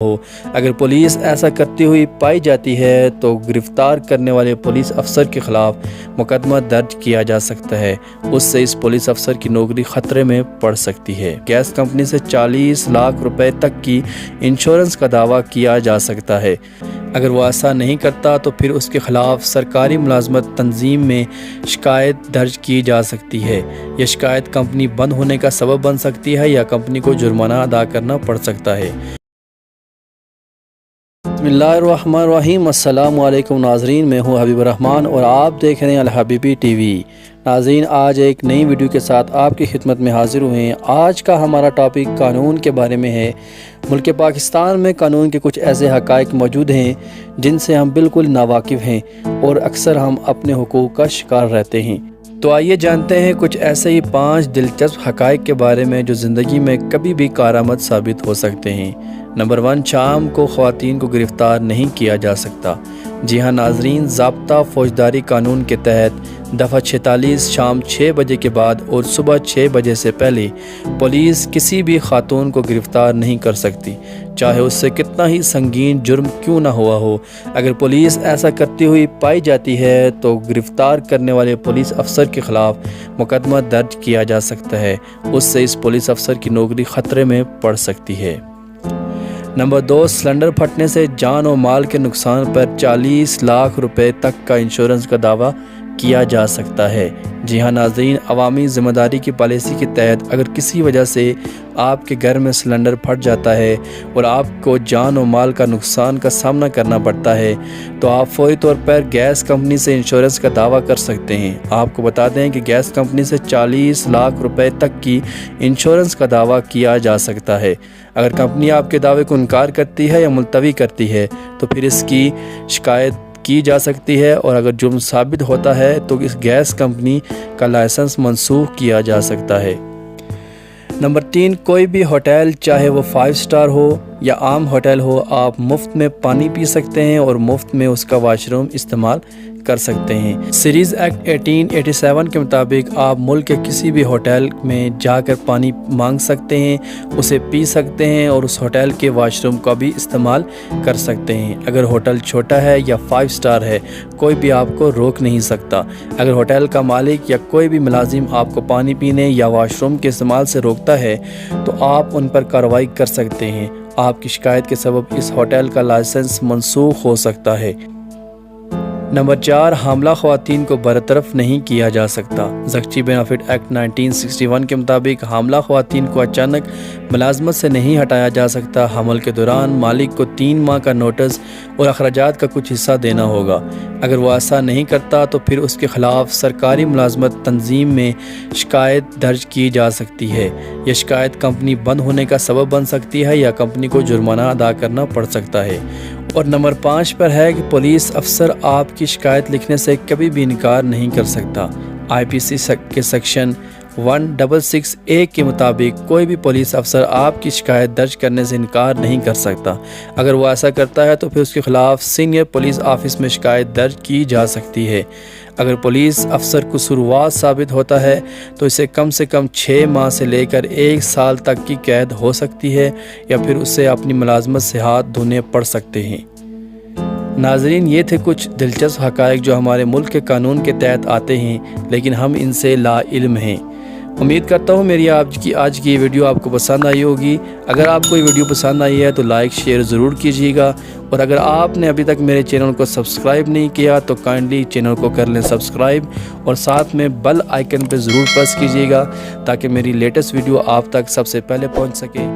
ہو۔ اگر پولیس ایسا کرتی ہوئی پائی جاتی ہے تو گرفتار کرنے والے پولیس افسر کے خلاف مقدمہ درج کیا جا سکتا ہے۔ اس سے اس پولیس افسر کی نوکری خطرے میں پڑ سکتی ہے۔ گیس کمپنی سے 40 لاکھ روپے تک کی انشورنس کا دعویٰ کیا جا سکتا ہے۔ اگر وہ ایسا نہیں کرتا تو پھر اس کے خلاف سرکاری ملازمت تنظیم میں شکایت درج کی جا سکتی ہے۔ یہ شکایت کمپنی بند ہونے کا سبب بن سکتی ہے یا کمپنی کو جرمانہ ادا کرنا پڑ سکتا ہے۔ بسم اللہ الرحمن الرحیم۔ السلام علیکم ناظرین، میں ہوں حبیب الرحمن اور آپ دیکھ رہے ہیں الحبیبی ٹی وی۔ ناظرین، آج ایک نئی ویڈیو کے ساتھ آپ کی خدمت میں حاضر ہوئے ہیں۔ آج کا ہمارا ٹاپک قانون کے بارے میں ہے۔ ملک پاکستان میں قانون کے کچھ ایسے حقائق موجود ہیں جن سے ہم بالکل ناواقف ہیں اور اکثر ہم اپنے حقوق کا شکار رہتے ہیں۔ تو آئیے جانتے ہیں کچھ ایسے ہی 5 دلچسپ حقائق کے بارے میں جو زندگی میں کبھی بھی کارآمد ثابت ہو سکتے ہیں۔ نمبر 1، شام کو خواتین کو گرفتار نہیں کیا جا سکتا۔ جی ہاں ناظرین، ضابطہ فوجداری قانون کے تحت دفعہ 46 شام 6 بجے کے بعد اور صبح 6 بجے سے پہلے پولیس کسی بھی خاتون کو گرفتار نہیں کر سکتی، چاہے اس سے کتنا ہی سنگین جرم کیوں نہ ہوا ہو۔ اگر پولیس ایسا کرتی ہوئی پائی جاتی ہے تو گرفتار کرنے والے پولیس افسر کے خلاف مقدمہ درج کیا جا سکتا ہے۔ اس سے اس پولیس افسر کی نوکری خطرے میں پڑ سکتی ہے۔ نمبر 2، سلنڈر پھٹنے سے جان و مال کے نقصان پر 40 لاکھ روپے تک کا انشورنس کا دعویٰ کیا جا سکتا ہے۔ جی ہاں ناظرین، عوامی ذمہ داری کی پالیسی کے تحت اگر کسی وجہ سے آپ کے گھر میں سلنڈر پھٹ جاتا ہے اور آپ کو جان و مال کا نقصان کا سامنا کرنا پڑتا ہے تو آپ فوری طور پر گیس کمپنی سے انشورنس کا دعویٰ کر سکتے ہیں۔ آپ کو بتا دیں کہ گیس کمپنی سے 40 لاکھ روپے تک کی انشورنس کا دعویٰ کیا جا سکتا ہے۔ اگر کمپنی آپ کے دعوے کو انکار کرتی ہے یا ملتوی کرتی ہے تو پھر اس کی شکایت کی جا سکتی ہے، اور اگر جرم ثابت ہوتا ہے تو اس گیس کمپنی کا لائسنس منسوخ کیا جا سکتا ہے۔ نمبر 3، کوئی بھی ہوٹل چاہے وہ 5 سٹار ہو یا عام ہوٹل ہو، آپ مفت میں پانی پی سکتے ہیں اور مفت میں اس کا واش روم استعمال کر سکتے ہیں۔ سیریز ایکٹ 1887 کے مطابق آپ ملک کے کسی بھی ہوٹل میں جا کر پانی مانگ سکتے ہیں، اسے پی سکتے ہیں اور اس ہوٹل کے واش روم کا بھی استعمال کر سکتے ہیں۔ اگر ہوٹل چھوٹا ہے یا 5 سٹار ہے، کوئی بھی آپ کو روک نہیں سکتا۔ اگر ہوٹل کا مالک یا کوئی بھی ملازم آپ کو پانی پینے یا واش روم کے استعمال سے روکتا ہے تو آپ ان پر کارروائی کر سکتے ہیں۔ آپ کی شکایت کے سبب اس ہوٹل کا لائسنس منسوخ ہو سکتا ہے۔ نمبر 4، حاملہ خواتین کو برطرف نہیں کیا جا سکتا۔ زچگی بینیفٹ ایکٹ 1961 کے مطابق حاملہ خواتین کو اچانک ملازمت سے نہیں ہٹایا جا سکتا۔ حمل کے دوران مالک کو 3 ماہ کا نوٹس اور اخراجات کا کچھ حصہ دینا ہوگا۔ اگر وہ ایسا نہیں کرتا تو پھر اس کے خلاف سرکاری ملازمت تنظیم میں شکایت درج کی جا سکتی ہے۔ یہ شکایت کمپنی بند ہونے کا سبب بن سکتی ہے یا کمپنی کو جرمانہ ادا کرنا پڑ سکتا ہے۔ اور نمبر 5 پر ہے کہ پولیس افسر آپ کی شکایت لکھنے سے کبھی بھی انکار نہیں کر سکتا۔ IPC کے سیکشن 166A کے مطابق کوئی بھی پولیس افسر آپ کی شکایت درج کرنے سے انکار نہیں کر سکتا۔ اگر وہ ایسا کرتا ہے تو پھر اس کے خلاف سینئر پولیس آفس میں شکایت درج کی جا سکتی ہے۔ اگر پولیس افسر قصوروار ثابت ہوتا ہے تو اسے کم سے کم 6 ماہ سے لے کر 1 سال تک کی قید ہو سکتی ہے یا پھر اسے اپنی ملازمت سے ہاتھ دھونے پڑ سکتے ہیں۔ ناظرین، یہ تھے کچھ دلچسپ حقائق جو ہمارے ملک کے قانون کے تحت آتے ہیں لیکن ہم ان سے لا علم ہیں۔ امید کرتا ہوں میری آج کی یہ ویڈیو آپ کو پسند آئی ہوگی۔ اگر آپ کو یہ ویڈیو پسند آئی ہے تو لائک شیئر ضرور کیجیے گا، اور اگر آپ نے ابھی تک میرے چینل کو سبسکرائب نہیں کیا تو کائنڈلی چینل کو کر لیں سبسکرائب، اور ساتھ میں بیل آئیکن پہ ضرور پریس کیجیے گا تاکہ میری لیٹسٹ ویڈیو آپ تک سب سے پہلے پہنچ سکے۔